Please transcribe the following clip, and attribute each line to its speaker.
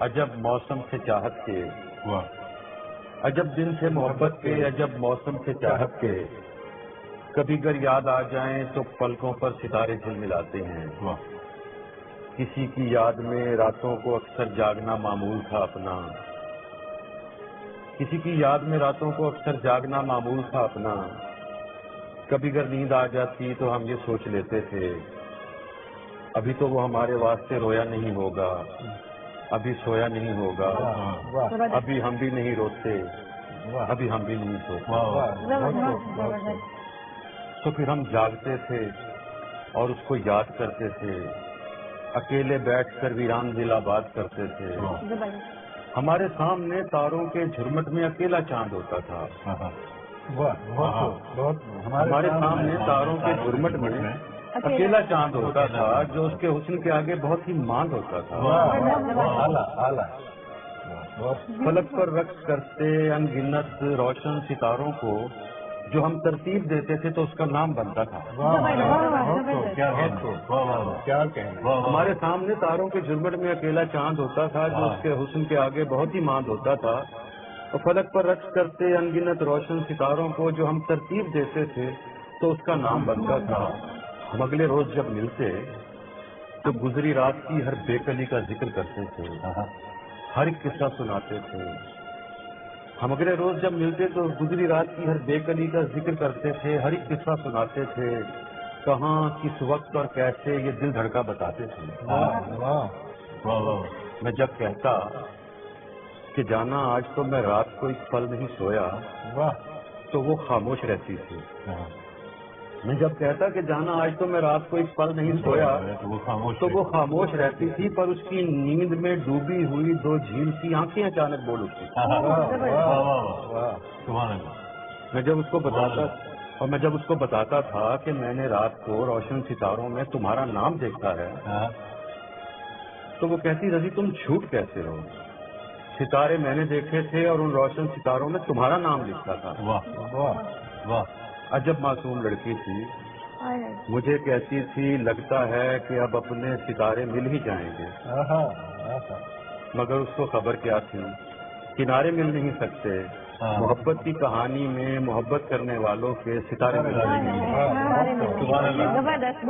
Speaker 1: عجب موسم سے چاہت کے، عجب دن سے محبت کے، عجب موسم سے چاہت کے، کبھی گر یاد آ جائیں تو پلکوں پر ستارے جھلملاتے ہیں۔ کسی کی یاد میں راتوں کو اکثر جاگنا معمول تھا اپنا، کسی کی یاد میں راتوں کو اکثر جاگنا معمول تھا اپنا، کبھی گر نیند آ جاتی تو ہم یہ سوچ لیتے تھے ابھی تو وہ ہمارے واسطے رویا نہیں ہوگا، ابھی سویا نہیں ہوگا، ابھی ہم بھی نہیں روتے، ابھی ہم بھی نہیں سوتے۔ تو پھر ہم جاگتے تھے اور اس کو یاد کرتے تھے، اکیلے بیٹھ کر ویران دل آباد کرتے تھے۔ ہمارے سامنے تاروں کے جھرمٹ میں اکیلا چاند ہوتا تھا، ہمارے سامنے تاروں کے جھرمٹ میں اکیلا چاند ہوتا تھا جو اس کے حسن کے آگے بہت ہی ماند ہوتا تھا۔ فلک پر رقص کرتے ان گنت روشن ستاروں کو جو ہم ترتیب دیتے تھے تو اس کا نام بنتا تھا۔ ہمارے سامنے تاروں کے جھرمٹ میں اکیلا چاند ہوتا تھا جو اس کے حسن کے آگے بہت ہی ماند ہوتا تھا، اور فلک پر رقص کرتے ان گنت روشن ستاروں کو جو ہم ترتیب دیتے تھے تو اس کا نام بنتا تھا۔ ہم اگلے روز جب ملتے تو گزری رات کی ہر بے کلی کا ذکر کرتے تھے، ہر ایک قصہ سناتے تھے۔ ہم اگلے روز جب ملتے تو گزری رات کی ہر بے کلی کا ذکر کرتے تھے، ہر ایک قصہ سناتے تھے، کہاں کس وقت اور کیسے یہ دل دھڑکا بتاتے تھے۔ میں جب کہتا کہ جانا آج تو میں رات کو ایک پل نہیں سویا تو وہ خاموش رہتی تھی۔ میں جب کہتا کہ جانا آج تو میں رات کو ایک پل نہیں سویا تو وہ خاموش رہتی تھی، پر اس کی نیند میں ڈوبی ہوئی دو جھیل سی آنکھیں اچانک بول اٹھتی تھی۔ میں جب اس کو بتاتا تھا کہ میں نے رات کو روشن ستاروں میں تمہارا نام دیکھا ہے تو وہ کہتی رضی تم جھوٹ کیسے ہو، ستارے میں نے دیکھے تھے اور ان روشن ستاروں میں تمہارا نام لکھا تھا۔ عجب معصوم لڑکی تھی، مجھے کہتی تھی لگتا ہے کہ اب اپنے ستارے مل ہی جائیں گے، مگر اس کو خبر کیا تھی کنارے مل نہیں سکتے، محبت کی کہانی میں محبت کرنے والوں کے ستارے مل نہیں سکتے۔